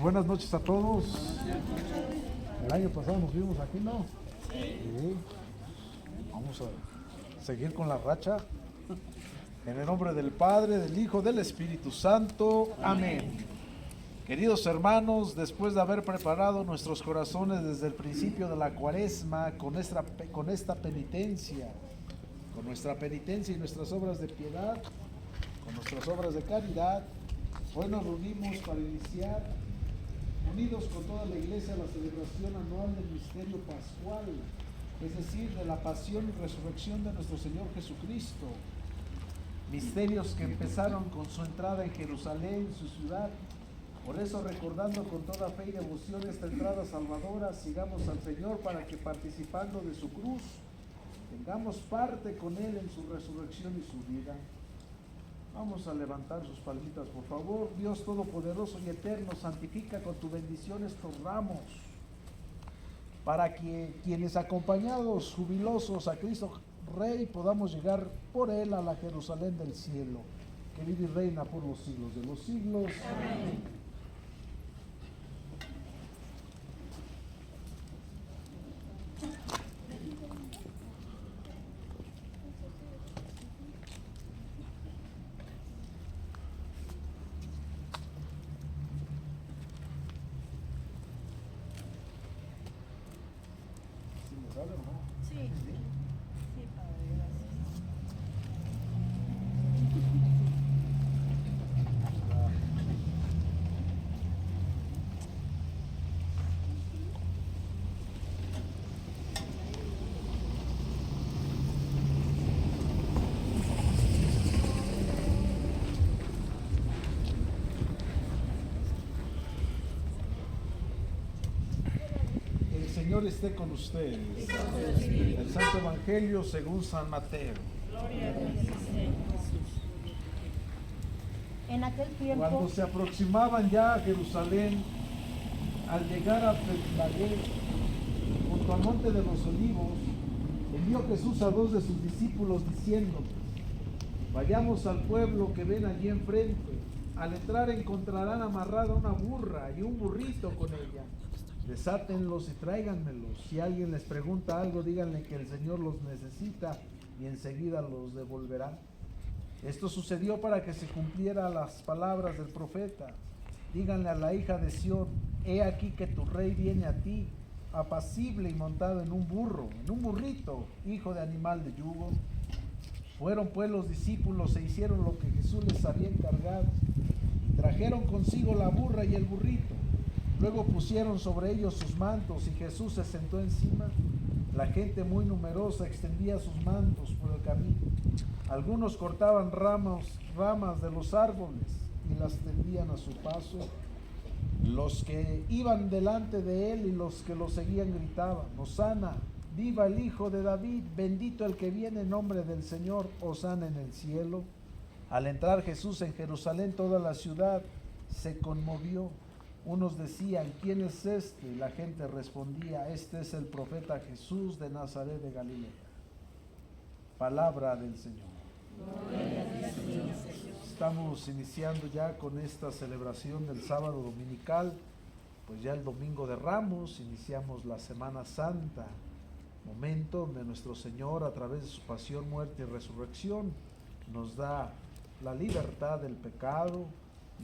Buenas noches a todos. El año pasado nos vimos aquí, ¿no? Sí. Vamos a seguir con la racha. En el nombre del Padre, del Hijo, del Espíritu Santo. Amén. Queridos hermanos, después de haber preparado nuestros corazones desde el principio de la Cuaresma con esta penitencia, con nuestra penitencia y nuestras obras de piedad, con nuestras obras de caridad, hoy nos reunimos para iniciar, unidos con toda la Iglesia, la celebración anual del misterio pascual, es decir, de la pasión y resurrección de nuestro Señor Jesucristo. Misterios que empezaron con su entrada en Jerusalén, su ciudad. Por eso, recordando con toda fe y devoción esta entrada salvadora, sigamos al Señor para que, participando de su cruz, tengamos parte con Él en su resurrección y su vida. Vamos a levantar sus palmitas, por favor. Dios Todopoderoso y Eterno, santifica con tu bendición estos ramos, para que quienes, acompañados, jubilosos a Cristo Rey, podamos llegar por Él a la Jerusalén del cielo, que vive y reina por los siglos de los siglos. Amén. El Señor esté con ustedes. El Santo Evangelio según San Mateo. Gloria a Dios. En aquel tiempo, cuando se aproximaban ya a Jerusalén, al llegar a Betfagé, junto al monte de los Olivos, envió Jesús a 2 de sus discípulos diciendo: vayamos al pueblo que ven allí enfrente. Al entrar encontrarán amarrada una burra y un burrito con ella. Desátenlos y tráiganmelos. Si alguien les pregunta algo, díganle que el Señor los necesita y enseguida los devolverá. Esto sucedió para que se cumplieran las palabras del profeta. Díganle a la hija de Sión: he aquí que tu rey viene a ti, apacible y montado en un burro, en un burrito, hijo de animal de yugo. Fueron pues los discípulos e hicieron lo que Jesús les había encargado, y trajeron consigo la burra y el burrito. Luego pusieron sobre ellos sus mantos y Jesús se sentó encima. La gente muy numerosa extendía sus mantos por el camino. Algunos cortaban ramas de los árboles y las tendían a su paso. Los que iban delante de él y los que lo seguían gritaban: Hosana, viva el Hijo de David, bendito el que viene en nombre del Señor, hosana en el cielo. Al entrar Jesús en Jerusalén, toda la ciudad se conmovió. Unos decían: ¿quién es este? Y la gente respondía: este es el profeta Jesús de Nazaret de Galilea. Palabra del Señor. Estamos iniciando ya con esta celebración del sábado dominical, pues ya el domingo de Ramos iniciamos la Semana Santa, momento donde nuestro Señor, a través de su pasión, muerte y resurrección, nos da la libertad del pecado,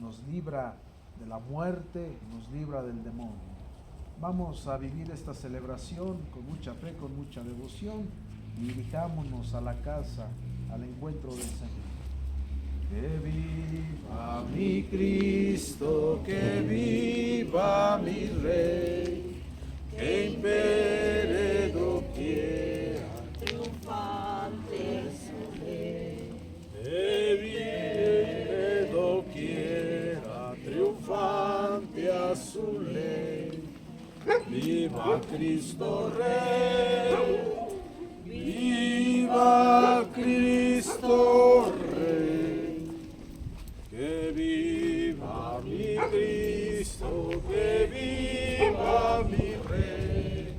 nos libra de la muerte, nos libra del demonio. Vamos a vivir esta celebración con mucha fe, con mucha devoción, y dirijámonos a la casa, al encuentro del Señor. Que viva mi Cristo, que viva mi Rey, que impere doquiera, triunfante su Rey. Que vive doquiera, triunfante a su ley. Viva Cristo Rey, viva Cristo Rey, que viva mi Cristo, que viva mi Rey,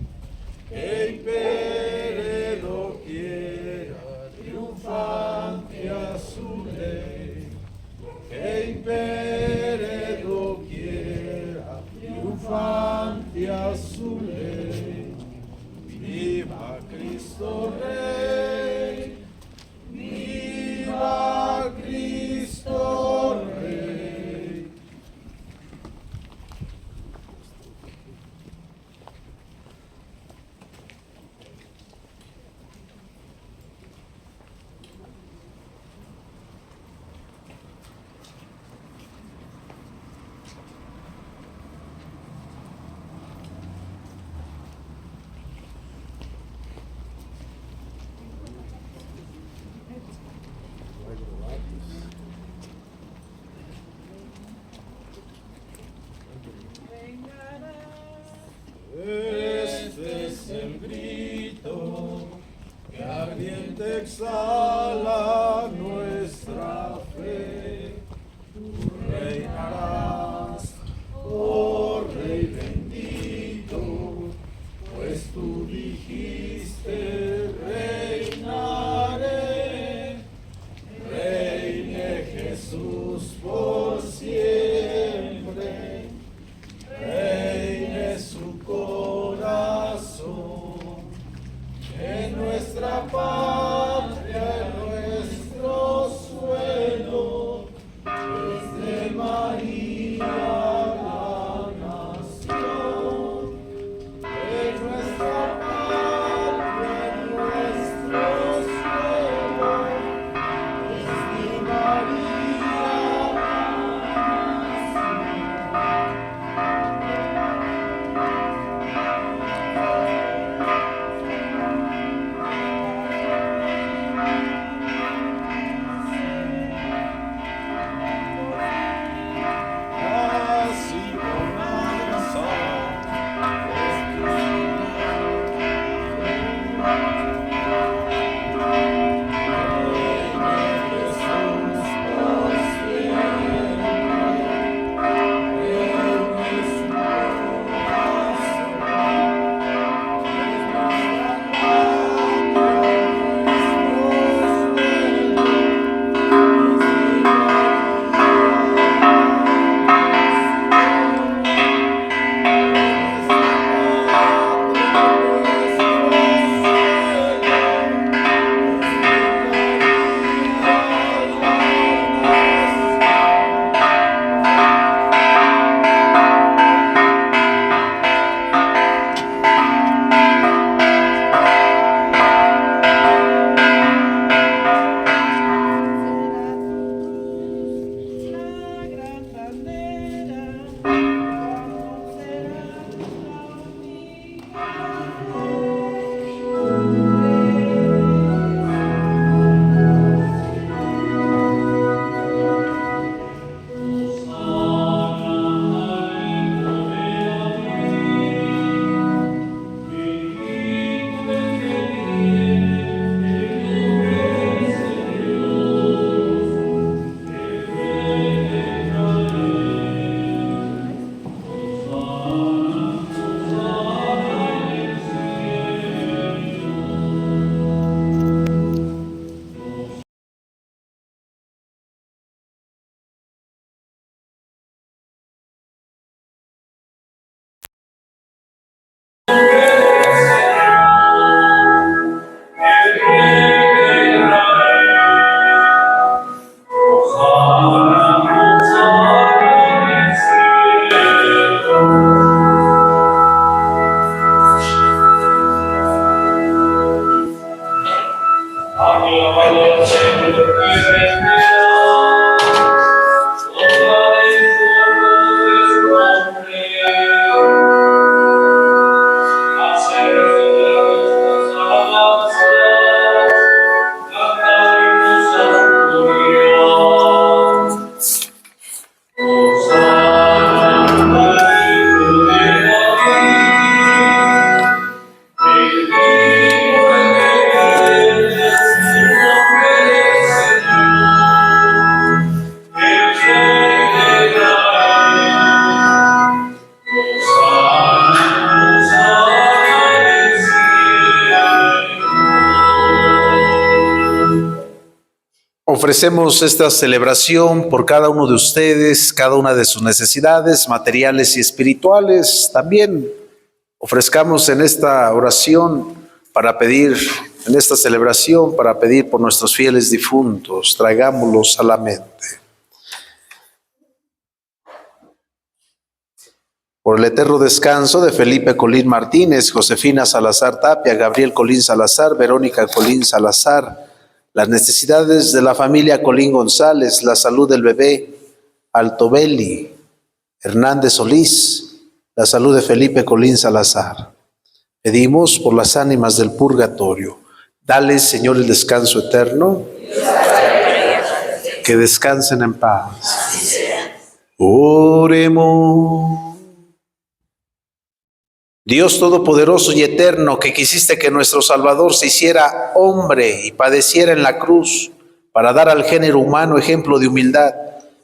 que impere doquiera, triunfante a su ley, que impere doquiera, sala nuestra fe. Tú reinarás, oh Rey bendito, pues tú dijiste, reinaré. Reine Jesús por siempre, reine su corazón, en nuestra patria, en nuestro suelo, desde María la nación, en nuestra patria, en nuestro suelo, desde María la Ofrecemos esta celebración por cada uno de ustedes, cada una de sus necesidades materiales y espirituales. También ofrezcamos en esta oración para pedir, en esta celebración, para pedir por nuestros fieles difuntos. Traigámoslos a la mente. Por el eterno descanso de Felipe Colín Martínez, Josefina Salazar Tapia, Gabriel Colín Salazar, Verónica Colín Salazar, las necesidades de la familia Colín González, la salud del bebé Altobelli Hernández Solís, la salud de Felipe Colín Salazar. Pedimos por las ánimas del purgatorio. Dale, Señor, el descanso eterno. Que descansen en paz. Oremos. Dios Todopoderoso y Eterno, que quisiste que nuestro Salvador se hiciera hombre y padeciera en la cruz para dar al género humano ejemplo de humildad,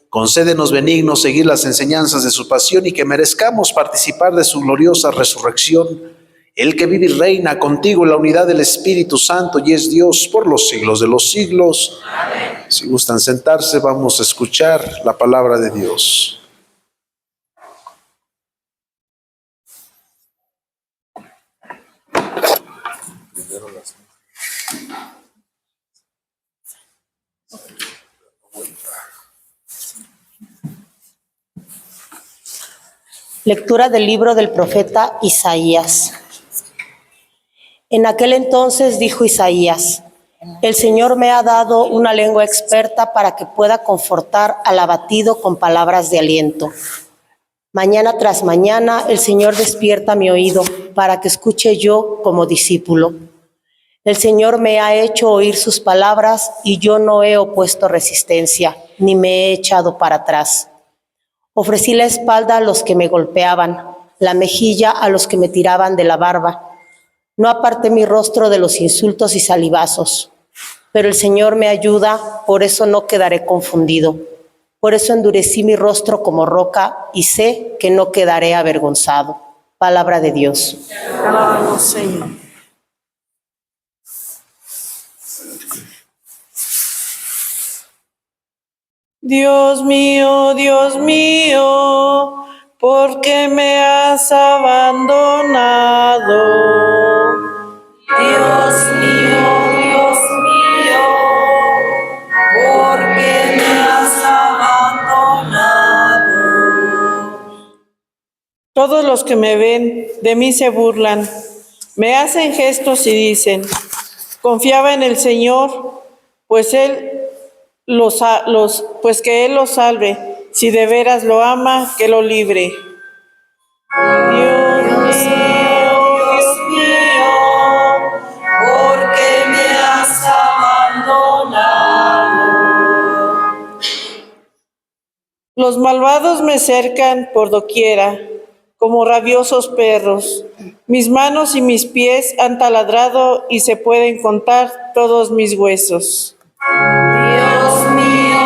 concédenos benignos seguir las enseñanzas de su pasión y que merezcamos participar de su gloriosa resurrección, el que vive y reina contigo en la unidad del Espíritu Santo y es Dios por los siglos de los siglos. Amén. Si gustan sentarse, vamos a escuchar la palabra de Dios. Lectura del libro del profeta Isaías. En aquel entonces dijo Isaías: el Señor me ha dado una lengua experta para que pueda confortar al abatido con palabras de aliento. Mañana tras mañana el Señor despierta mi oído para que escuche yo como discípulo. El Señor me ha hecho oír sus palabras y yo no he opuesto resistencia, ni me he echado para atrás. Ofrecí la espalda a los que me golpeaban, la mejilla a los que me tiraban de la barba. No aparté mi rostro de los insultos y salivazos. Pero el Señor me ayuda, por eso no quedaré confundido. Por eso endurecí mi rostro como roca y sé que no quedaré avergonzado. Palabra de Dios. Alabamos, Señor. Dios mío, ¿por qué me has abandonado? Dios mío, ¿por qué me has abandonado? Todos los que me ven de mí se burlan, me hacen gestos y dicen: confiaba en el Señor, pues que Él los salve, si de veras lo ama, que lo libre. Dios mío, ¿por qué me has abandonado? Los malvados me cercan por doquiera, como rabiosos perros. Mis manos y mis pies han taladrado y se pueden contar todos mis huesos. Dios mío,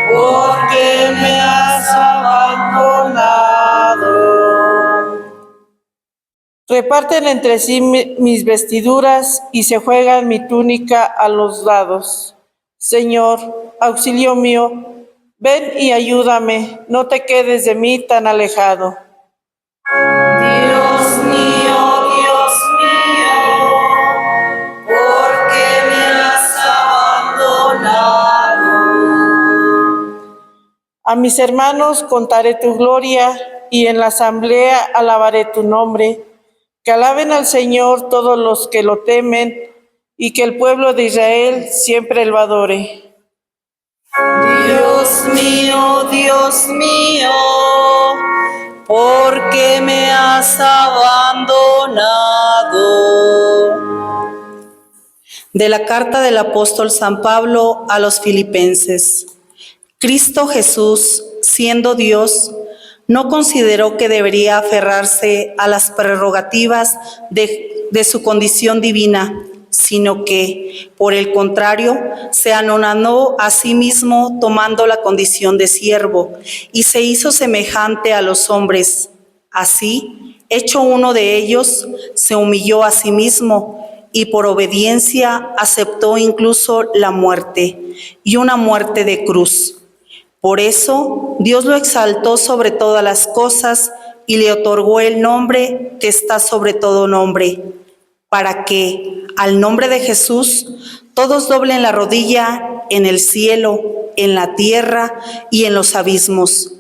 ¿por qué me has abandonado? Reparten entre sí mis vestiduras y se juegan mi túnica a los lados. Señor, auxilio mío, ven y ayúdame, no te quedes de mí tan alejado. Dios mío, ¿por qué me has abandonado? A mis hermanos contaré tu gloria y en la asamblea alabaré tu nombre. Que alaben al Señor todos los que lo temen y que el pueblo de Israel siempre lo adore. Dios mío, ¿por qué me has abandonado? De la carta del apóstol San Pablo a los Filipenses. Cristo Jesús, siendo Dios, no consideró que debería aferrarse a las prerrogativas de su condición divina, sino que, por el contrario, se anonadó a sí mismo tomando la condición de siervo y se hizo semejante a los hombres. Así, hecho uno de ellos, se humilló a sí mismo y por obediencia aceptó incluso la muerte, y una muerte de cruz. Por eso, Dios lo exaltó sobre todas las cosas y le otorgó el nombre que está sobre todo nombre, para que, al nombre de Jesús, todos doblen la rodilla en el cielo, en la tierra y en los abismos,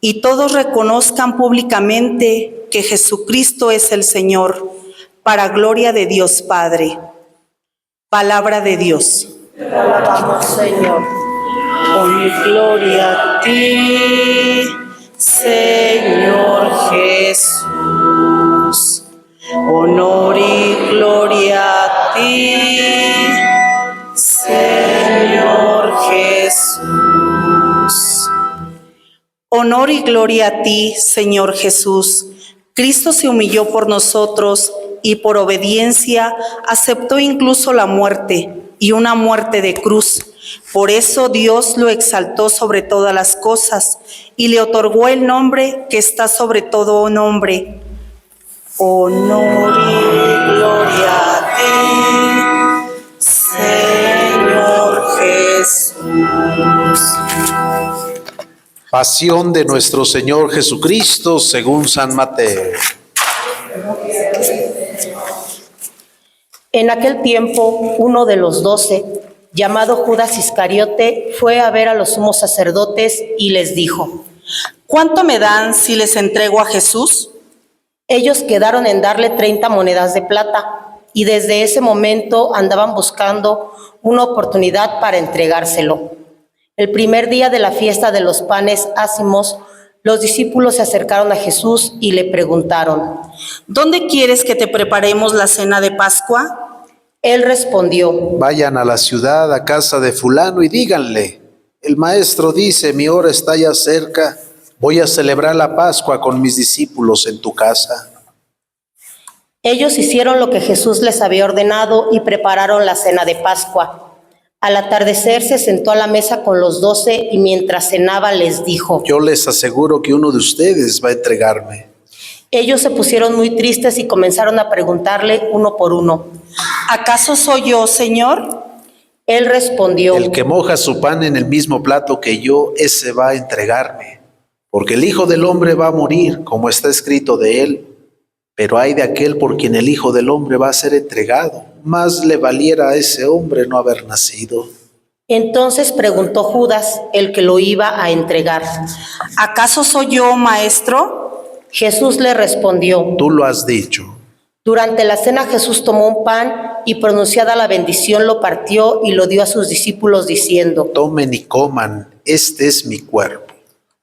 y todos reconozcan públicamente que Jesucristo es el Señor, para gloria de Dios Padre. Palabra de Dios. Te alabamos, Señor. Con gloria a ti, Señor Jesús. Honor y gloria a ti, Señor Jesús. Honor y gloria a ti, Señor Jesús. Cristo se humilló por nosotros y por obediencia aceptó incluso la muerte, y una muerte de cruz. Por eso Dios lo exaltó sobre todas las cosas y le otorgó el nombre que está sobre todo nombre. Honor y gloria a ti, Señor Jesús. Pasión de nuestro Señor Jesucristo según San Mateo. En aquel tiempo, uno de los 12, llamado Judas Iscariote, fue a ver a los sumos sacerdotes y les dijo: ¿Cuánto me dan si les entrego a Jesús? Ellos quedaron en darle 30 monedas de plata, y desde ese momento andaban buscando una oportunidad para entregárselo. El primer día de la fiesta de los panes ácimos, los discípulos se acercaron a Jesús y le preguntaron: ¿Dónde quieres que te preparemos la cena de Pascua? Él respondió: Vayan a la ciudad, a casa de fulano, y díganle: el maestro dice, mi hora está ya cerca, voy a celebrar la Pascua con mis discípulos en tu casa. Ellos hicieron lo que Jesús les había ordenado y prepararon la cena de Pascua. Al atardecer se sentó a la mesa con los 12 y mientras cenaba les dijo: Yo les aseguro que uno de ustedes va a entregarme. Ellos se pusieron muy tristes y comenzaron a preguntarle uno por uno: ¿Acaso soy yo, Señor? Él respondió: El que moja su pan en el mismo plato que yo, ese va a entregarme. Porque el Hijo del Hombre va a morir, como está escrito de él. Pero ay de aquel por quien el Hijo del Hombre va a ser entregado. Más le valiera a ese hombre no haber nacido. Entonces preguntó Judas, el que lo iba a entregar: ¿Acaso soy yo, Maestro? Jesús le respondió: Tú lo has dicho. Durante la cena Jesús tomó un pan y pronunciada la bendición lo partió y lo dio a sus discípulos diciendo: Tomen y coman, este es mi cuerpo.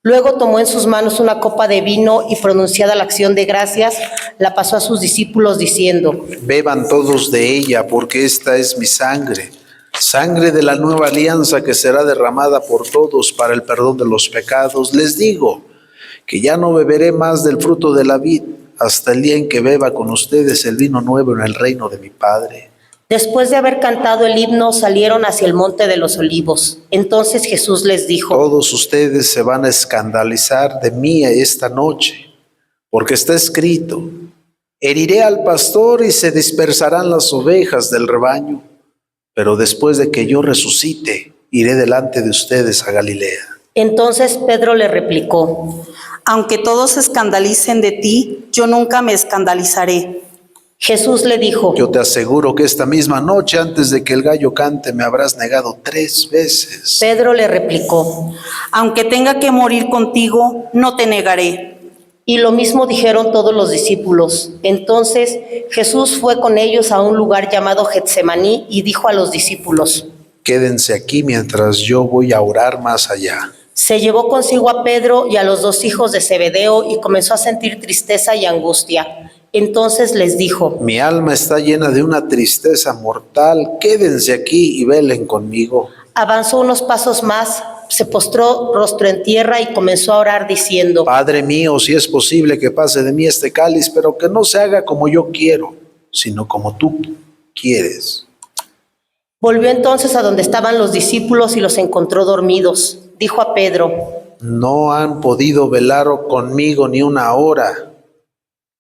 Luego tomó en sus manos una copa de vino y pronunciada la acción de gracias, la pasó a sus discípulos diciendo: Beban todos de ella, porque esta es mi sangre, sangre de la nueva alianza que será derramada por todos para el perdón de los pecados. Les digo que ya no beberé más del fruto de la vid hasta el día en que beba con ustedes el vino nuevo en el reino de mi Padre. Después de haber cantado el himno, salieron hacia el monte de los olivos. Entonces Jesús les dijo: Todos ustedes se van a escandalizar de mí esta noche, porque está escrito: heriré al pastor y se dispersarán las ovejas del rebaño. Pero después de que yo resucite, iré delante de ustedes a Galilea. Entonces Pedro le replicó: Aunque todos se escandalicen de ti, yo nunca me escandalizaré. Jesús le dijo: Yo te aseguro que esta misma noche, antes de que el gallo cante, me habrás negado 3 veces. Pedro le replicó: Aunque tenga que morir contigo, no te negaré. Y lo mismo dijeron todos los discípulos. Entonces Jesús fue con ellos a un lugar llamado Getsemaní y dijo a los discípulos: Quédense aquí mientras yo voy a orar más allá. Se llevó consigo a Pedro y a los 2 hijos de Zebedeo y comenzó a sentir tristeza y angustia. Entonces les dijo: Mi alma está llena de una tristeza mortal. Quédense aquí y velen conmigo. Avanzó unos pasos más, se postró rostro en tierra y comenzó a orar diciendo: Padre mío, si es posible que pase de mí este cáliz, pero que no se haga como yo quiero, sino como tú quieres. Volvió entonces a donde estaban los discípulos y los encontró dormidos. Dijo a Pedro: No han podido velar conmigo ni una hora.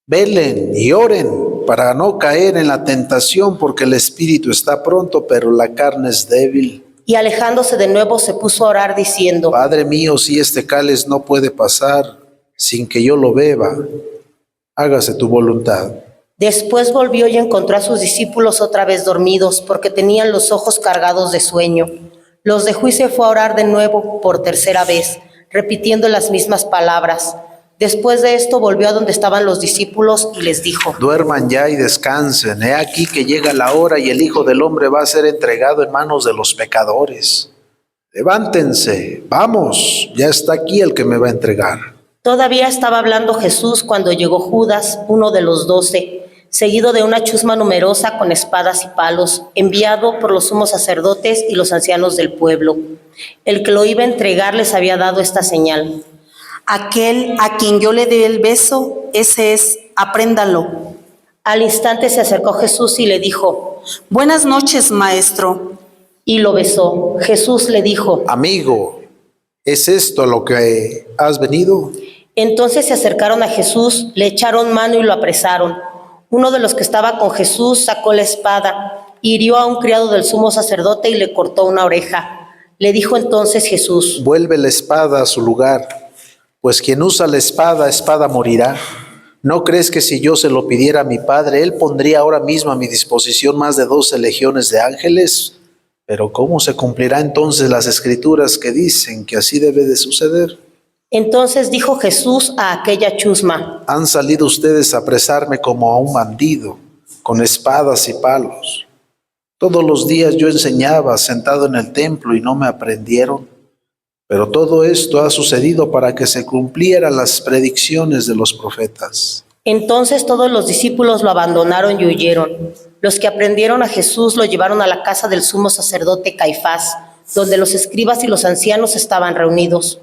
Velen y oren para no caer en la tentación, porque el espíritu está pronto, pero la carne es débil. Y alejándose de nuevo se puso a orar diciendo: Padre mío, si este cáliz no puede pasar sin que yo lo beba, hágase tu voluntad. Después volvió y encontró a sus discípulos otra vez dormidos, porque tenían los ojos cargados de sueño. Los dejó y se fue a orar de nuevo por tercera vez, repitiendo las mismas palabras. Después de esto volvió a donde estaban los discípulos y les dijo: Duerman ya y descansen. He aquí que llega la hora y el Hijo del Hombre va a ser entregado en manos de los pecadores. Levántense, vamos, ya está aquí el que me va a entregar. Todavía estaba hablando Jesús cuando llegó Judas, uno de los 12, seguido de una chusma numerosa con espadas y palos, enviado por los sumos sacerdotes y los ancianos del pueblo. El que lo iba a entregar les había dado esta señal: Aquel a quien yo le dé el beso, ese es, apréndanlo. Al instante se acercó Jesús y le dijo, Buenas noches, maestro. y lo besó. Jesús le dijo. Amigo, ¿es esto a lo que has venido? Entonces se acercaron a Jesús, le echaron mano y lo apresaron. Uno de los que estaba con Jesús sacó la espada, hirió a un criado del sumo sacerdote y le cortó una oreja. Le dijo entonces Jesús, Vuelve la espada a su lugar, pues quien usa la espada, espada morirá. ¿No crees que si yo se lo pidiera a mi Padre, Él pondría ahora mismo a mi disposición más de 12 legiones de ángeles? Pero ¿cómo se cumplirá entonces las escrituras que dicen que así debe de suceder? Entonces dijo Jesús a aquella chusma, Han salido ustedes a apresarme como a un bandido, con espadas y palos. Todos los días yo enseñaba sentado en el templo y no me aprendieron. Pero todo esto ha sucedido para que se cumplieran las predicciones de los profetas. Entonces todos los discípulos lo abandonaron y huyeron. Los que aprendieron a Jesús lo llevaron a la casa del sumo sacerdote Caifás, donde los escribas y los ancianos estaban reunidos.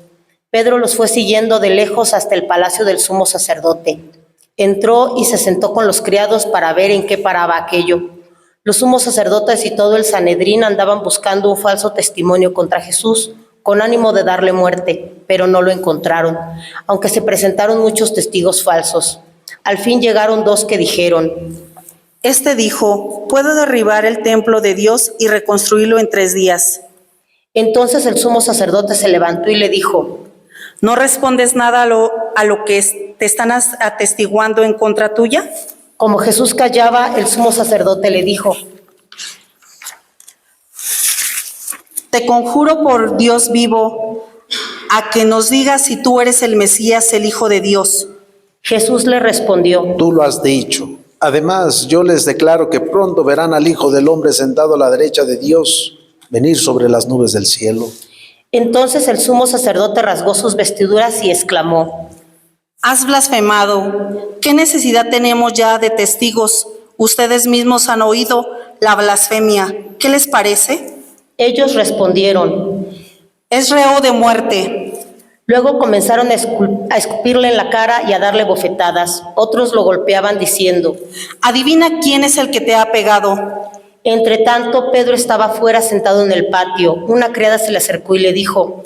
Pedro los fue siguiendo de lejos hasta el palacio del sumo sacerdote. Entró y se sentó con los criados para ver en qué paraba aquello. Los sumos sacerdotes y todo el Sanedrín andaban buscando un falso testimonio contra Jesús, con ánimo de darle muerte, pero no lo encontraron, aunque se presentaron muchos testigos falsos. Al fin llegaron 2 que dijeron, Este dijo, puedo derribar el templo de Dios y reconstruirlo en 3 días. Entonces el sumo sacerdote se levantó y le dijo, ¿No respondes nada a lo que te están atestiguando en contra tuya? como Jesús callaba, el sumo sacerdote le dijo, Te conjuro por Dios vivo, a que nos digas si tú eres el Mesías, el Hijo de Dios. Jesús le respondió, Tú lo has dicho. Además, yo les declaro que pronto verán al Hijo del Hombre sentado a la derecha de Dios, venir sobre las nubes del cielo. Entonces el sumo sacerdote rasgó sus vestiduras y exclamó, Has blasfemado. ¿Qué necesidad tenemos ya de testigos? Ustedes mismos han oído la blasfemia. ¿Qué les parece? ellos respondieron. Es reo de muerte. Luego comenzaron a escupirle en la cara y a darle bofetadas. Otros lo golpeaban diciendo, Adivina quién es el que te ha pegado. Entre tanto, Pedro estaba fuera sentado en el patio. Una criada se le acercó y le dijo,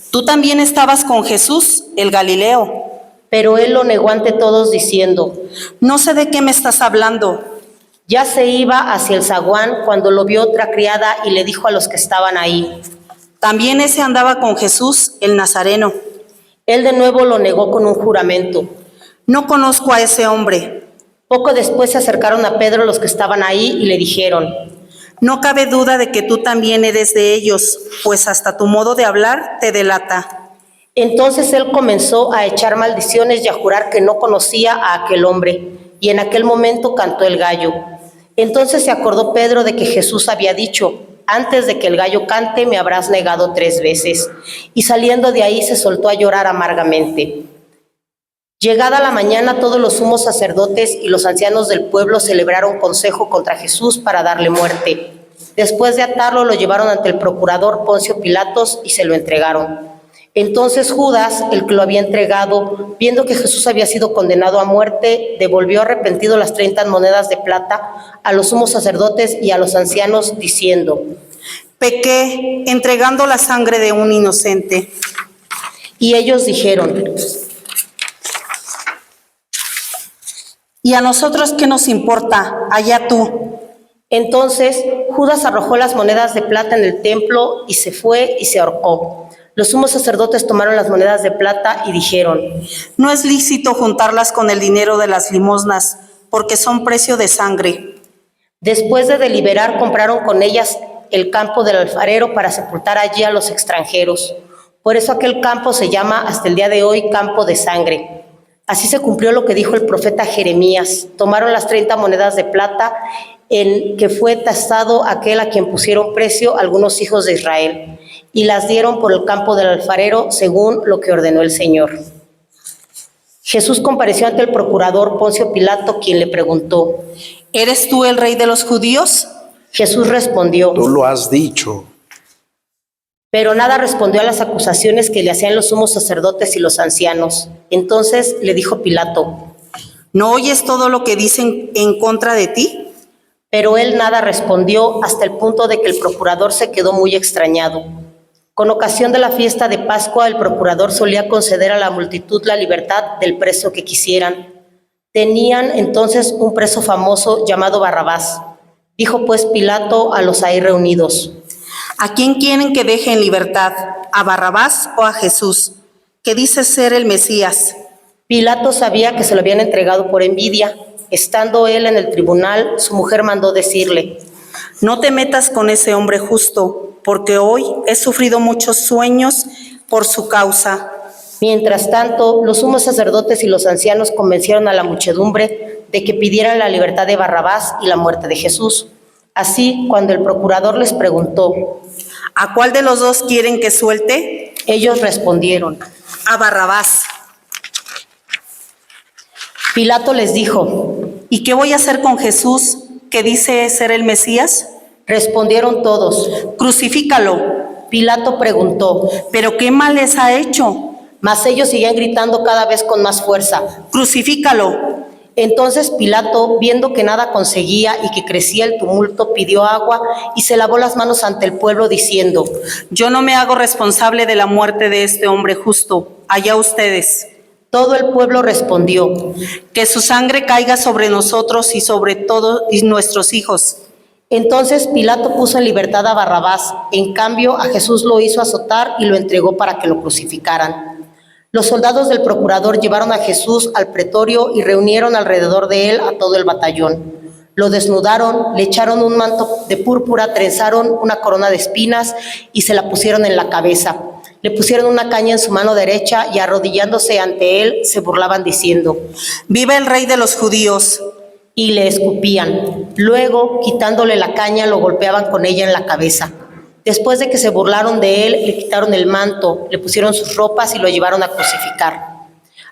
Tú también estabas con Jesús, el Galileo. pero él lo negó ante todos diciendo, No sé de qué me estás hablando. ya se iba hacia el zaguán cuando lo vio otra criada y le dijo a los que estaban ahí. También ese andaba con Jesús, el Nazareno. Él de nuevo lo negó con un juramento. No conozco a ese hombre. Poco después se acercaron a Pedro los que estaban ahí y le dijeron, No cabe duda de que tú también eres de ellos, pues hasta tu modo de hablar te delata. entonces él comenzó a echar maldiciones y a jurar que no conocía a aquel hombre, y en aquel momento cantó el gallo. Entonces se acordó Pedro de que Jesús había dicho, antes de que el gallo cante me habrás negado 3 veces, y saliendo de ahí se soltó a llorar amargamente. Llegada la mañana, todos los sumos sacerdotes y los ancianos del pueblo celebraron consejo contra Jesús para darle muerte. Después de atarlo, lo llevaron ante el procurador Poncio Pilatos y se lo entregaron. Entonces Judas, el que lo había entregado, viendo que Jesús había sido condenado a muerte, devolvió arrepentido las 30 monedas de plata a los sumos sacerdotes y a los ancianos, diciendo, Pequé entregando la sangre de un inocente. y ellos dijeron, ¿Y a nosotros qué nos importa? Allá tú. Entonces Judas arrojó las monedas de plata en el templo y se fue y se ahorcó. Los sumos sacerdotes tomaron las monedas de plata y dijeron, No es lícito juntarlas con el dinero de las limosnas, porque son precio de sangre. después de deliberar, compraron con ellas el campo del alfarero para sepultar allí a los extranjeros. Por eso aquel campo se llama hasta el día de hoy campo de sangre. Así se cumplió lo que dijo el profeta Jeremías. Tomaron las 30 monedas de plata en que fue tasado aquel a quien pusieron precio algunos hijos de Israel, y las dieron por el campo del alfarero según lo que ordenó el Señor. Jesús compareció ante el procurador Poncio Pilato, quien le preguntó, ¿Eres tú el rey de los judíos? Jesús respondió, Tú lo has dicho. Pero nada respondió a las acusaciones que le hacían los sumos sacerdotes y los ancianos. Entonces le dijo Pilato, ¿no oyes todo lo que dicen en contra de ti? pero él nada respondió hasta el punto de que el procurador se quedó muy extrañado. Con ocasión de la fiesta de Pascua, el procurador solía conceder a la multitud la libertad del preso que quisieran. Tenían entonces un preso famoso llamado Barrabás. Dijo pues Pilato a los ahí reunidos, ¿A quién quieren que deje en libertad? ¿A Barrabás o a Jesús, que dice ser el Mesías? Pilato sabía que se lo habían entregado por envidia. Estando él en el tribunal, su mujer mandó decirle, No te metas con ese hombre justo, porque hoy he sufrido muchos sueños por su causa. Mientras tanto, los sumos sacerdotes y los ancianos convencieron a la muchedumbre de que pidieran la libertad de Barrabás y la muerte de Jesús. Así, cuando el procurador les preguntó, ¿A cuál de los dos quieren que suelte? ellos respondieron. A Barrabás. Pilato les dijo, ¿Y qué voy a hacer con Jesús, que dice ser el Mesías? respondieron todos. Crucifícalo. Pilato preguntó, ¿Pero qué mal les ha hecho? mas ellos seguían gritando cada vez con más fuerza. Crucifícalo. Entonces Pilato, viendo que nada conseguía y que crecía el tumulto, pidió agua y se lavó las manos ante el pueblo diciendo, Yo no me hago responsable de la muerte de este hombre justo. Allá ustedes. todo el pueblo respondió. Que su sangre caiga sobre nosotros y sobre todos nuestros hijos. Entonces Pilato puso en libertad a Barrabás, en cambio a Jesús lo hizo azotar y lo entregó para que lo crucificaran. Los soldados del procurador llevaron a Jesús al pretorio y reunieron alrededor de él a todo el batallón. Lo desnudaron, le echaron un manto de púrpura, trenzaron una corona de espinas y se la pusieron en la cabeza. Le pusieron una caña en su mano derecha y arrodillándose ante él se burlaban diciendo, ¡Viva el rey de los judíos! y le escupían. Luego, quitándole la caña, lo golpeaban con ella en la cabeza. Después de que se burlaron de él, le quitaron el manto, le pusieron sus ropas y lo llevaron a crucificar.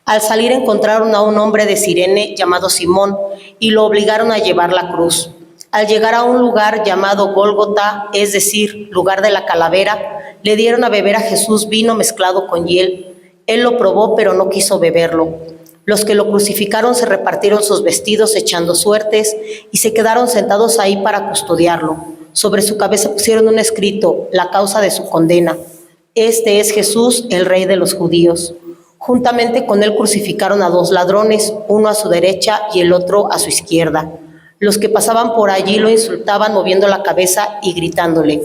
Al salir encontraron a un hombre de Cirene llamado Simón y lo obligaron a llevar la cruz. Al llegar a un lugar llamado Gólgota, es decir, lugar de la calavera, le dieron a beber a Jesús vino mezclado con hiel. Él lo probó, pero no quiso beberlo. Los que lo crucificaron se repartieron sus vestidos echando suertes y se quedaron sentados ahí para custodiarlo. Sobre su cabeza pusieron un escrito, la causa de su condena. Este es Jesús, el Rey de los judíos. Juntamente con él crucificaron a dos ladrones, uno a su derecha y el otro a su izquierda. Los que pasaban por allí lo insultaban moviendo la cabeza y gritándole,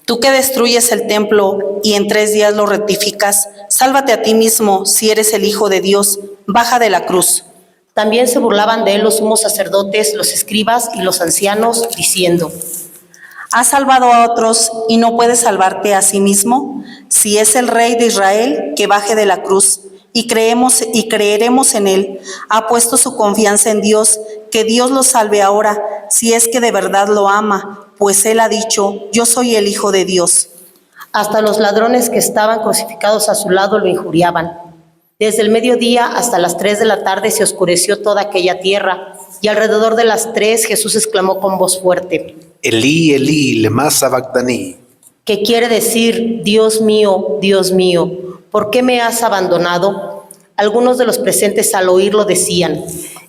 Tú que destruyes el templo y en 3 días lo rectificas, sálvate a ti mismo si eres el Hijo de Dios, baja de la cruz. También se burlaban de él los sumos sacerdotes, los escribas y los ancianos, diciendo, ¿Has salvado a otros y no puedes salvarte a sí mismo? Si es el Rey de Israel, que baje de la cruz y creeremos en él. Ha puesto su confianza en Dios, que Dios lo salve ahora, si es que de verdad lo ama, pues él ha dicho, yo soy el Hijo de Dios. Hasta los ladrones que estaban crucificados a su lado lo injuriaban. Desde el mediodía hasta las 3 de la tarde se oscureció toda aquella tierra, y alrededor de las 3 Jesús exclamó con voz fuerte, Elí, Elí, lema sabactani. que quiere decir, Dios mío, ¿por qué me has abandonado? Algunos de los presentes al oírlo decían,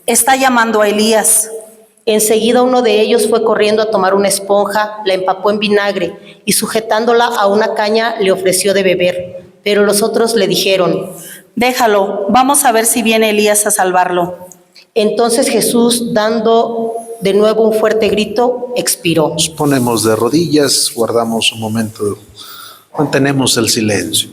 Está llamando a Elías. Enseguida uno de ellos fue corriendo a tomar una esponja, la empapó en vinagre y sujetándola a una caña le ofreció de beber. Pero los otros le dijeron, Déjalo, vamos a ver si viene Elías a salvarlo. Entonces Jesús, dando de nuevo un fuerte grito, expiró. Nos ponemos de rodillas, guardamos un momento, mantenemos el silencio.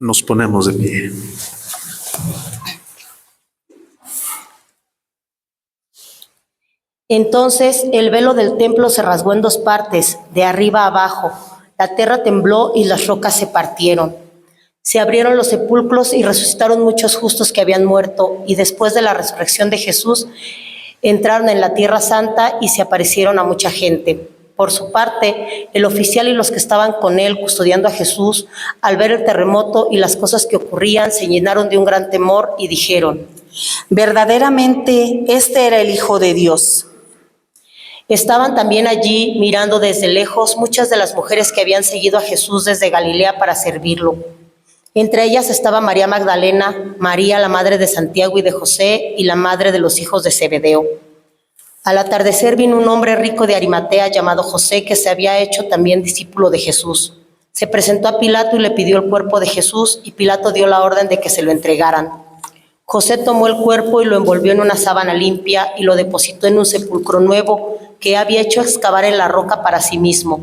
Nos ponemos de pie. Entonces el velo del templo se rasgó en dos partes, de arriba a abajo. La tierra tembló y las rocas se partieron. Se abrieron los sepulcros y resucitaron muchos justos que habían muerto, y después de la resurrección de Jesús, entraron en la tierra santa y se aparecieron a mucha gente. Por su parte, el oficial y los que estaban con él custodiando a Jesús, al ver el terremoto y las cosas que ocurrían, se llenaron de un gran temor y dijeron: verdaderamente, este era el Hijo de Dios. Estaban también allí, mirando desde lejos, muchas de las mujeres que habían seguido a Jesús desde Galilea para servirlo. Entre ellas estaba María Magdalena, María, la madre de Santiago y de José, y la madre de los hijos de Zebedeo. Al atardecer vino un hombre rico de Arimatea llamado José, que se había hecho también discípulo de Jesús. Se presentó a Pilato y le pidió el cuerpo de Jesús, y Pilato dio la orden de que se lo entregaran. José tomó el cuerpo y lo envolvió en una sábana limpia y lo depositó en un sepulcro nuevo que había hecho excavar en la roca para sí mismo.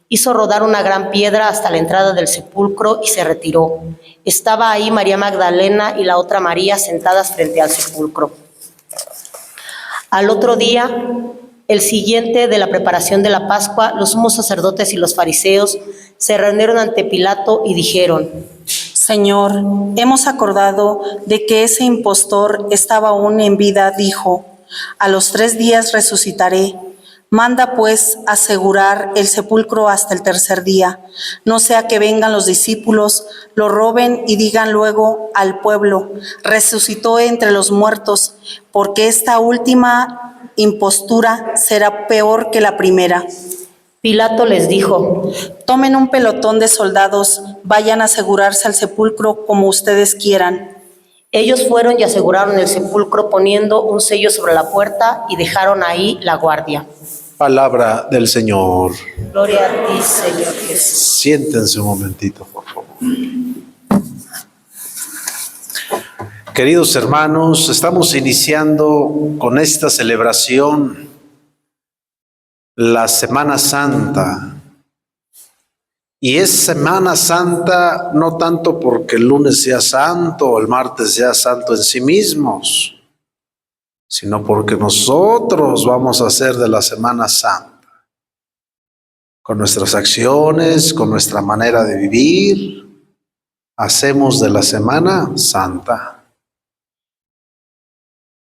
Hizo rodar una gran piedra hasta la entrada del sepulcro y se retiró. Estaba ahí María Magdalena y la otra María sentadas frente al sepulcro. Al otro día, el siguiente de la preparación de la Pascua, los sumos sacerdotes y los fariseos se reunieron ante Pilato y dijeron: Señor, hemos acordado de que ese impostor estaba aún en vida, dijo: a los 3 días resucitaré. Manda pues asegurar el sepulcro hasta el tercer día, no sea que vengan los discípulos, lo roben y digan luego al pueblo: resucitó entre los muertos, porque esta última impostura será peor que la primera. Pilato les dijo: tomen un pelotón de soldados, vayan a asegurarse al sepulcro como ustedes quieran. Ellos fueron y aseguraron el sepulcro poniendo un sello sobre la puerta y dejaron ahí la guardia. Palabra del Señor. Gloria a ti, Señor Jesús. Siéntense un momentito, por favor. Queridos hermanos, estamos iniciando con esta celebración la Semana Santa. Y es Semana Santa no tanto porque el lunes sea santo o el martes sea santo en sí mismos, sino porque nosotros vamos a hacer de la Semana Santa, con nuestras acciones, con nuestra manera de vivir, hacemos de la Semana Santa.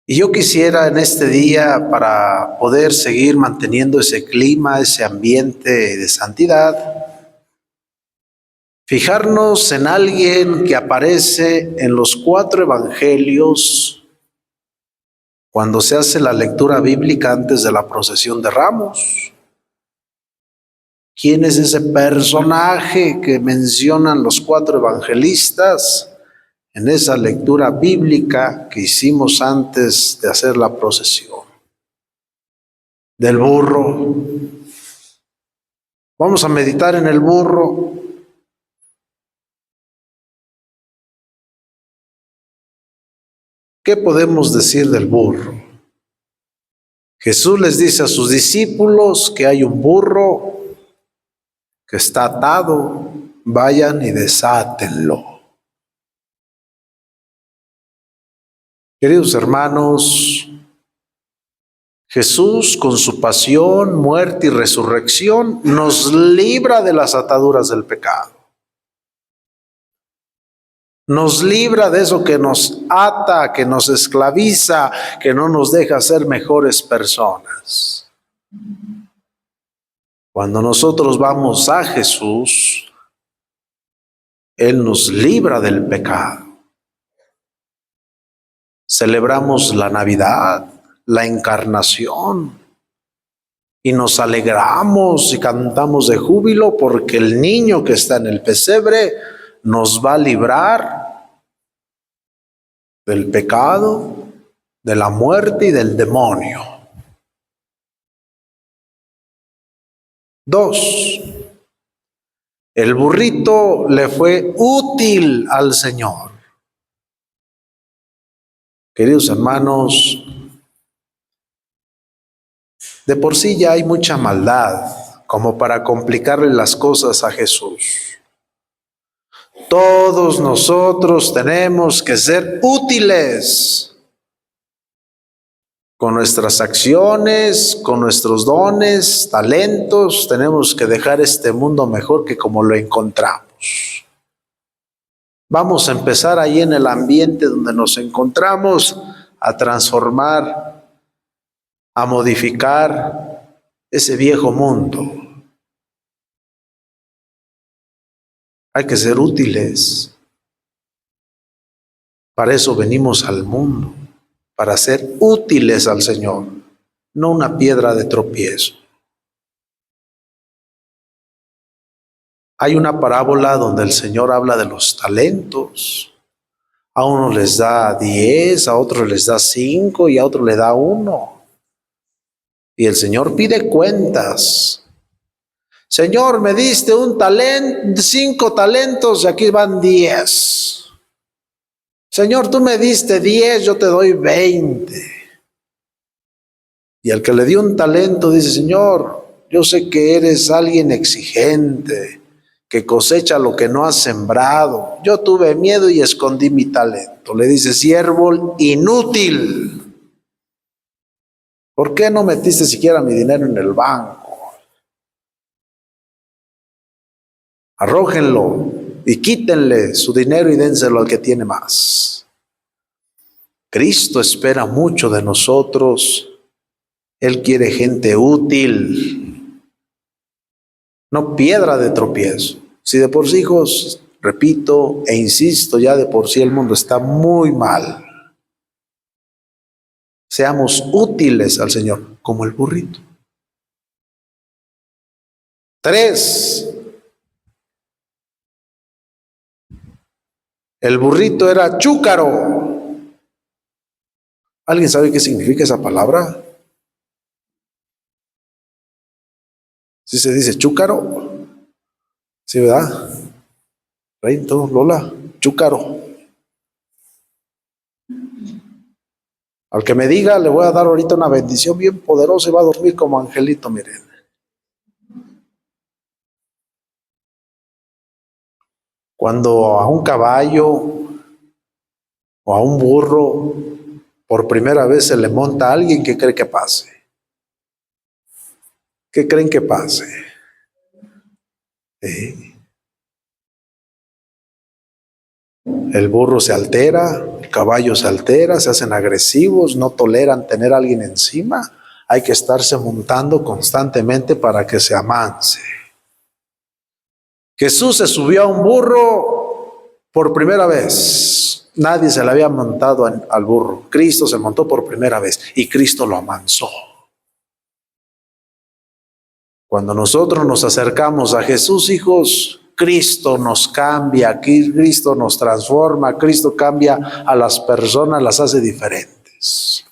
Y yo quisiera en este día, para poder seguir manteniendo ese clima, ese ambiente de santidad, fijarnos en alguien que aparece en los 4 evangelios cuando se hace la lectura bíblica antes de la procesión de Ramos. ¿Quién es ese personaje que mencionan los 4 evangelistas en esa lectura bíblica que hicimos antes de hacer la procesión? Del burro. Vamos a meditar en el burro. ¿Qué podemos decir del burro? Jesús les dice a sus discípulos que hay un burro que está atado, vayan y desátenlo. Queridos hermanos, Jesús con su pasión, muerte y resurrección nos libra de las ataduras del pecado. Nos libra de eso que nos ata, que nos esclaviza, que no nos deja ser mejores personas. Cuando nosotros vamos a Jesús, Él nos libra del pecado. Celebramos la Navidad, la Encarnación, y nos alegramos y cantamos de júbilo porque el niño que está en el pesebre nos va a librar del pecado, de la muerte y del demonio. 2. El burrito le fue útil al Señor. Queridos hermanos, de por sí ya hay mucha maldad como para complicarle las cosas a Jesús. Todos nosotros tenemos que ser útiles. Con nuestras acciones, con nuestros dones, talentos, tenemos que dejar este mundo mejor que como lo encontramos. Vamos a empezar ahí en el ambiente donde nos encontramos a transformar, a modificar ese viejo mundo. Hay que ser útiles. Para eso venimos al mundo, para ser útiles al Señor, no una piedra de tropiezo. Hay una parábola donde el Señor habla de los talentos. A unos les da 10, a otros les da 5 y a otros le da 1. Y el Señor pide cuentas. Señor, me diste 5 talentos y aquí van 10. Señor, tú me diste 10, yo te doy 20. Y al que le dio un talento dice, Señor, yo sé que eres alguien exigente, que cosecha lo que no has sembrado. Yo tuve miedo y escondí mi talento. Le dice, siervo inútil, ¿por qué no metiste siquiera mi dinero en el banco? Arrójenlo y quítenle su dinero y dénselo al que tiene más. Cristo espera mucho de nosotros. Él quiere gente útil, no piedra de tropiezo. Si de por sí, hijos, repito e insisto, ya de por sí el mundo está muy mal. Seamos útiles al Señor, como el burrito. 3. El burrito era chúcaro. ¿Alguien sabe qué significa esa palabra? ¿Sí se dice chúcaro? Sí, ¿verdad? Reito, Lola, chúcaro. Al que me diga, le voy a dar ahorita una bendición bien poderosa y va a dormir como angelito, miren. Cuando a un caballo o a un burro por primera vez se le monta a alguien, ¿qué cree que pase? ¿Qué creen que pase? El burro se altera, el caballo se altera, se hacen agresivos, no toleran tener a alguien encima. Hay que estarse montando constantemente para que se amanse. Jesús se subió a un burro por primera vez. Nadie se le había montado al burro. Cristo se montó por primera vez y Cristo lo amansó. Cuando nosotros nos acercamos a Jesús, hijos, Cristo nos cambia, Cristo nos transforma, Cristo cambia a las personas, las hace diferentes.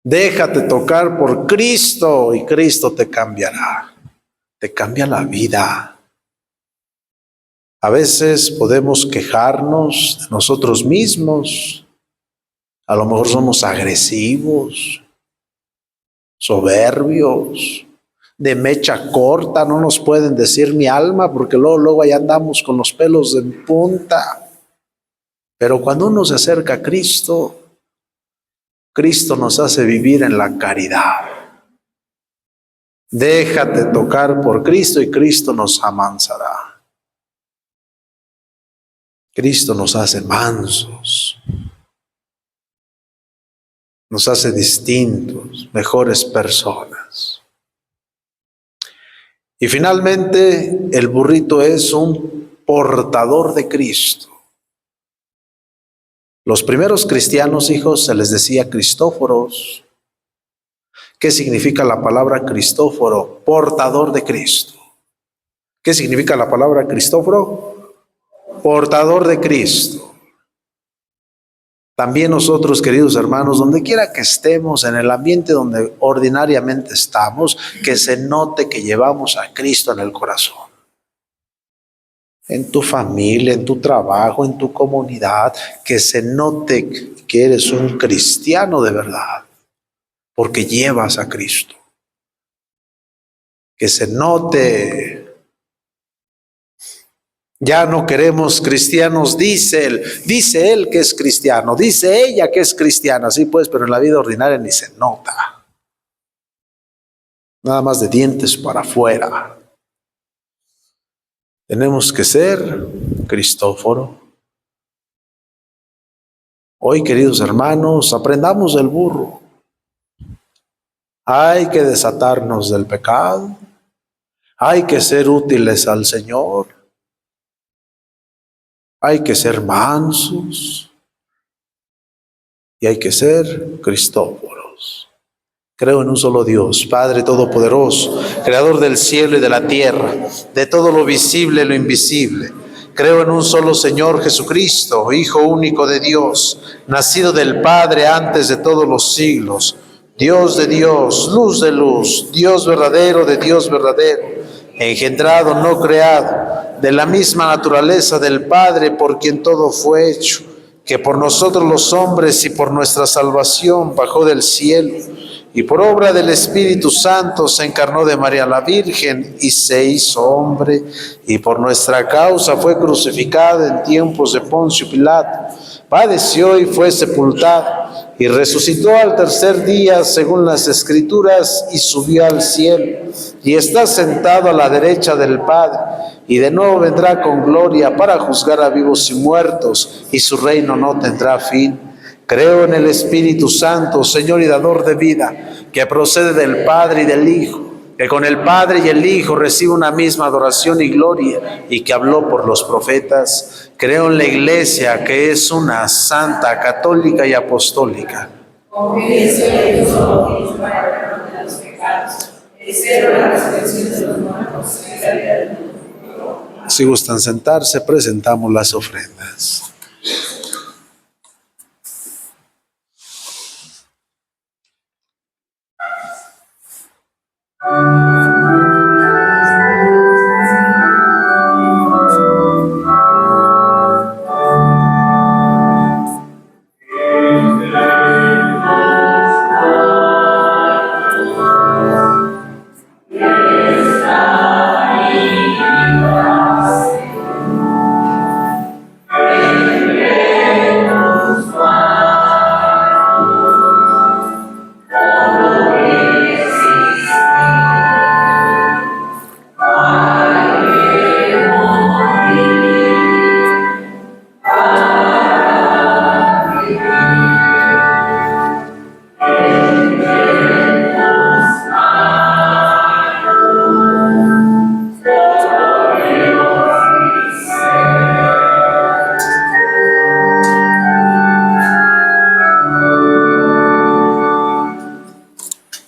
Déjate tocar por Cristo y Cristo te cambiará, te cambia la vida. A veces podemos quejarnos de nosotros mismos, a lo mejor somos agresivos, soberbios, de mecha corta, no nos pueden decir mi alma porque luego ahí andamos con los pelos en punta. Pero cuando uno se acerca a Cristo, Cristo nos hace vivir en la caridad. Déjate tocar por Cristo y Cristo nos amansará. Cristo nos hace mansos, nos hace distintos, mejores personas. Y finalmente, el burrito es un portador de Cristo. Los primeros cristianos, hijos, se les decía Cristóforos. ¿Qué significa la palabra Cristóforo? Portador de Cristo. ¿Qué significa la palabra Cristóforo? Portador de Cristo. También nosotros, queridos hermanos, donde quiera que estemos, en el ambiente donde ordinariamente estamos, que se note que llevamos a Cristo en el corazón. En tu familia, en tu trabajo, en tu comunidad, que se note que eres un cristiano de verdad, porque llevas a Cristo. Que se note Ya no queremos cristianos, dice él que es cristiano, dice ella que es cristiana, sí pues, pero en la vida ordinaria ni se nota. Nada más de dientes para afuera. Tenemos que ser Cristóforo. Hoy, queridos hermanos, aprendamos del burro. Hay que desatarnos del pecado. Hay que ser útiles al Señor. Hay que ser mansos. Y hay que ser Cristóforos. Creo en un solo Dios, Padre Todopoderoso, Creador del cielo y de la tierra, de todo lo visible y lo invisible. Creo en un solo Señor Jesucristo, Hijo único de Dios, nacido del Padre antes de todos los siglos, Dios de Dios, luz de luz, Dios verdadero de Dios verdadero, engendrado, no creado, de la misma naturaleza del Padre, por quien todo fue hecho, que por nosotros los hombres y por nuestra salvación bajó del cielo, y por obra del Espíritu Santo se encarnó de María la Virgen y se hizo hombre, y por nuestra causa fue crucificado en tiempos de Poncio Pilato, padeció y fue sepultado, y resucitó al tercer día según las Escrituras, y subió al cielo, y está sentado a la derecha del Padre, y de nuevo vendrá con gloria para juzgar a vivos y muertos, y su reino no tendrá fin. Creo en el Espíritu Santo, Señor y dador de vida, que procede del Padre y del Hijo, que con el Padre y el Hijo recibe una misma adoración y gloria, y que habló por los profetas. Creo en la Iglesia, que es una santa, católica y apostólica. Confieso que yo soy para el perdón de los pecados. Espero la resurrección de los muertos y la vida del mundo. Si gustan sentarse, presentamos las ofrendas.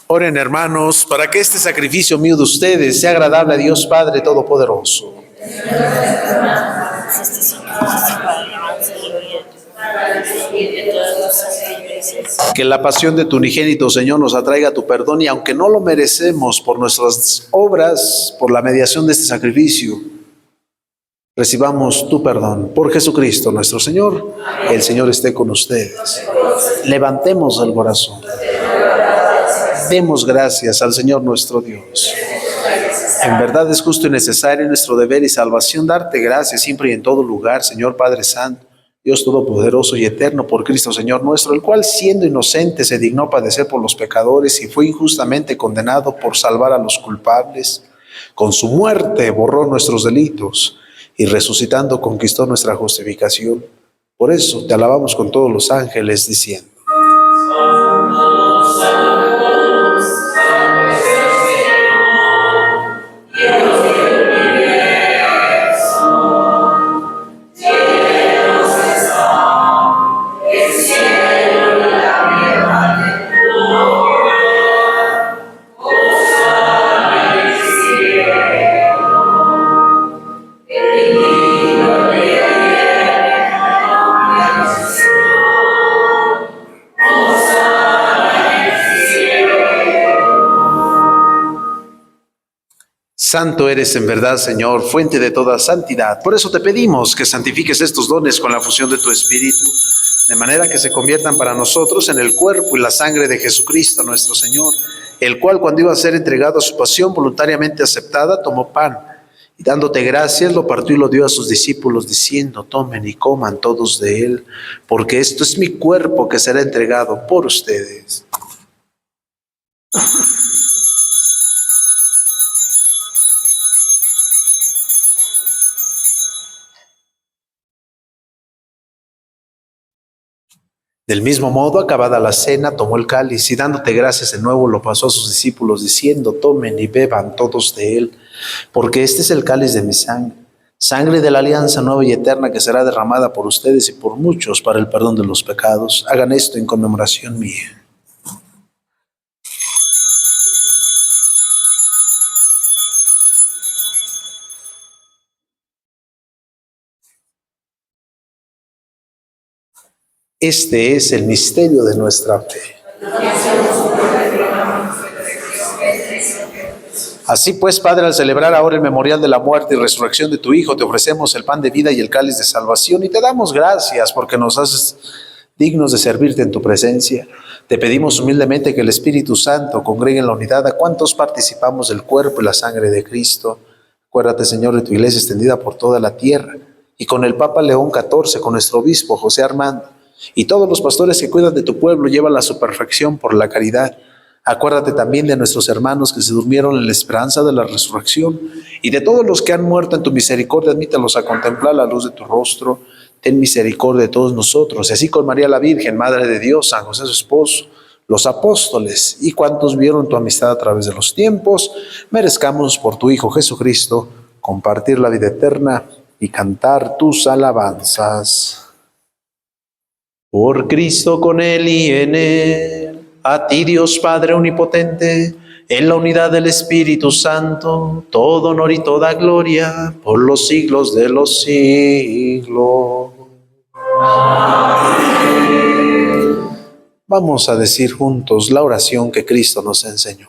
Oren, hermanos, para que este sacrificio mío de ustedes sea agradable a Dios Padre Todopoderoso. Que la pasión de tu unigénito, Señor, nos atraiga a tu perdón, y aunque no lo merecemos por nuestras obras, por la mediación de este sacrificio, recibamos tu perdón. Por Jesucristo nuestro Señor. El Señor esté con ustedes. Levantemos el corazón. Demos gracias al Señor nuestro Dios. En verdad es justo y necesario, nuestro deber y salvación, darte gracias siempre y en todo lugar, Señor Padre Santo, Dios Todopoderoso y Eterno, por Cristo Señor nuestro, el cual siendo inocente se dignó padecer por los pecadores y fue injustamente condenado por salvar a los culpables. Con su muerte borró nuestros delitos y resucitando conquistó nuestra justificación. Por eso te alabamos con todos los ángeles diciendo: Santo eres en verdad, Señor, fuente de toda santidad. Por eso te pedimos que santifiques estos dones con la fusión de tu Espíritu, de manera que se conviertan para nosotros en el cuerpo y la sangre de Jesucristo nuestro Señor, el cual, cuando iba a ser entregado a su pasión voluntariamente aceptada, tomó pan, Y dándote gracias, lo partió y lo dio a sus discípulos, diciendo: tomen y coman todos de él, porque esto es mi cuerpo que será entregado por ustedes. Del mismo modo, acabada la cena, tomó el cáliz y dándote gracias de nuevo lo pasó a sus discípulos, diciendo: tomen y beban todos de él, porque este es el cáliz de mi sangre, sangre de la alianza nueva y eterna que será derramada por ustedes y por muchos para el perdón de los pecados. Hagan esto en conmemoración mía. Este es el misterio de nuestra fe. Así pues, Padre, al celebrar ahora el memorial de la muerte y resurrección de tu Hijo, te ofrecemos el pan de vida y el cáliz de salvación y te damos gracias porque nos haces dignos de servirte en tu presencia. Te pedimos humildemente que el Espíritu Santo congregue en la unidad a cuantos participamos del cuerpo y la sangre de Cristo. Acuérdate, Señor, de tu iglesia extendida por toda la tierra y con el Papa León XIV, con nuestro obispo José Armando y todos los pastores que cuidan de tu pueblo, llévala a su perfección por la caridad. Acuérdate también de nuestros hermanos que se durmieron en la esperanza de la resurrección y de todos los que han muerto en tu misericordia, admítalos a contemplar la luz de tu rostro. Ten misericordia de todos nosotros, y así con María la Virgen, Madre de Dios, San José su esposo, los apóstoles y cuantos vieron tu amistad a través de los tiempos, merezcamos por tu Hijo Jesucristo compartir la vida eterna y cantar tus alabanzas. Por Cristo, con Él y en Él, a ti Dios Padre omnipotente, en la unidad del Espíritu Santo, todo honor y toda gloria por los siglos de los siglos. Vamos a decir juntos la oración que Cristo nos enseñó.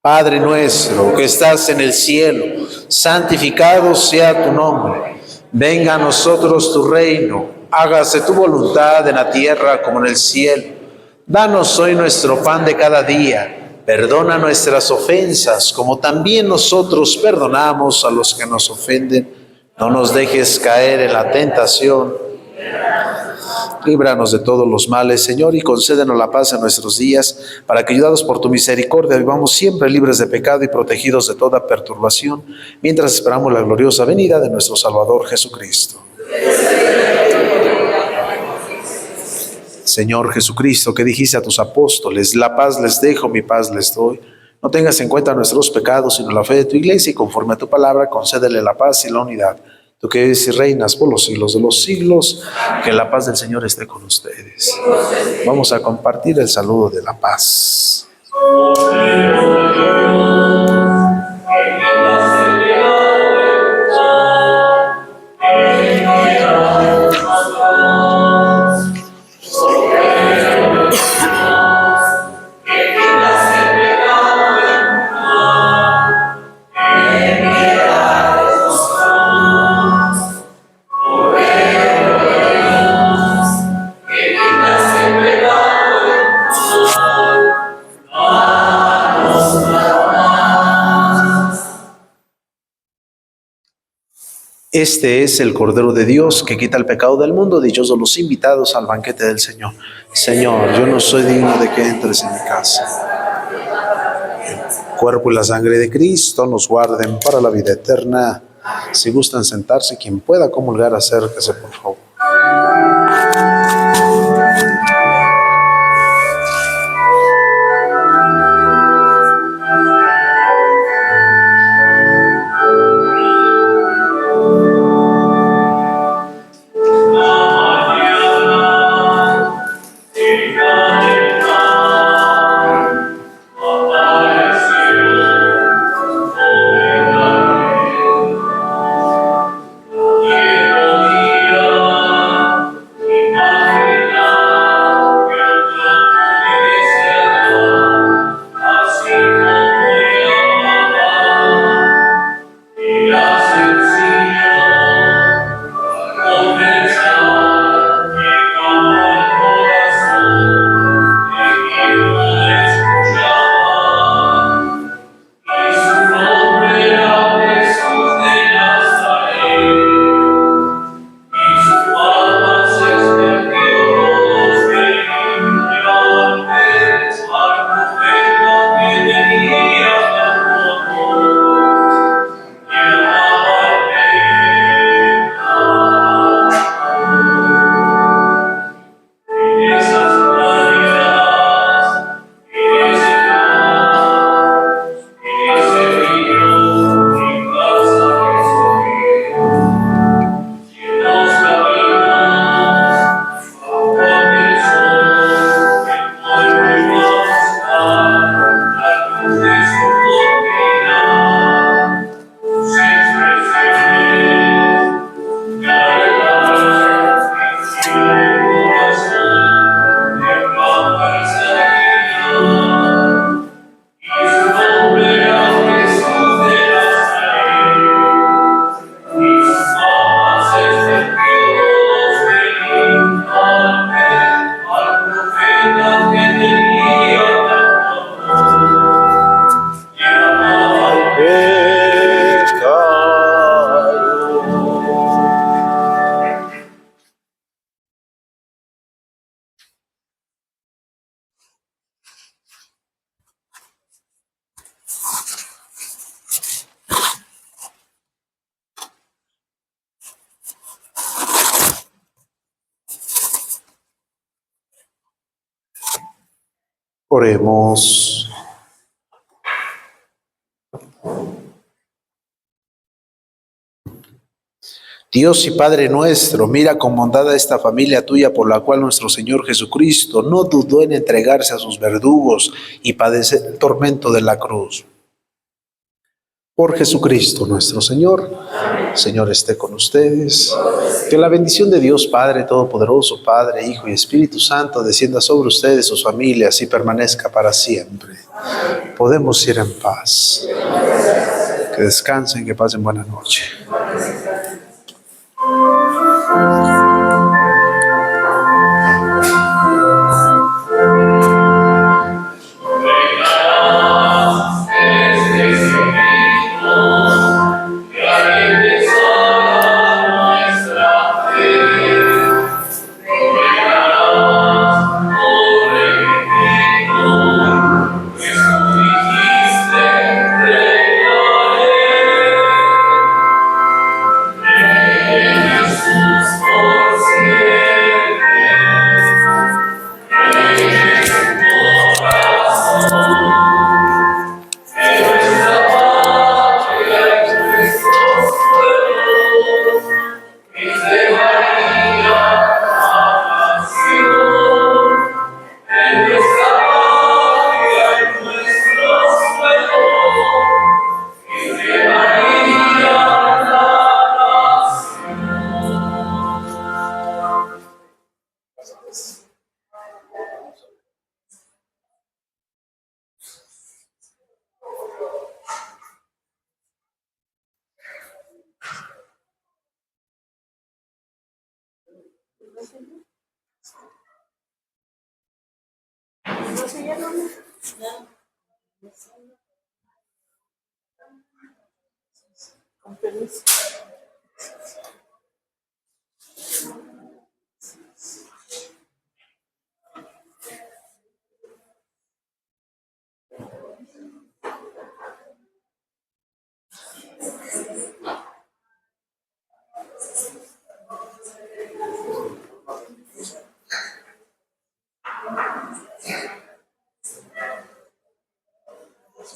Padre nuestro que estás en el cielo, santificado sea tu nombre. Venga a nosotros tu reino, hágase tu voluntad en la tierra como en el cielo. Danos hoy nuestro pan de cada día. Perdona nuestras ofensas, como también nosotros perdonamos a los que nos ofenden. No nos dejes caer en la tentación. Líbranos de todos los males, Señor, y concédenos la paz en nuestros días, para que, ayudados por tu misericordia, vivamos siempre libres de pecado y protegidos de toda perturbación, mientras esperamos la gloriosa venida de nuestro Salvador Jesucristo. Señor Jesucristo, que dijiste a tus apóstoles: la paz les dejo, mi paz les doy. No tengas en cuenta nuestros pecados, sino la fe de tu iglesia, y conforme a tu palabra, concédele la paz y la unidad. Tú que vives y reinas por los siglos de los siglos, que la paz del Señor esté con ustedes. Vamos a compartir el saludo de la paz. Este es el Cordero de Dios que quita el pecado del mundo. Dichosos los invitados al banquete del Señor. Señor, yo no soy digno de que entres en mi casa. El cuerpo y la sangre de Cristo nos guarden para la vida eterna. Si gustan sentarse, quien pueda comulgar, acérquese, por favor. Yeah. Oremos. Dios y Padre nuestro, mira con bondad a esta familia tuya por la cual nuestro Señor Jesucristo no dudó en entregarse a sus verdugos y padecer el tormento de la cruz. Por Jesucristo nuestro Señor. Señor esté con ustedes. Que la bendición de Dios Padre Todopoderoso, Padre, Hijo y Espíritu Santo descienda sobre ustedes, sus familias y permanezca para siempre. Podemos ir en paz. Que descansen, que pasen buena noche. Con permiso.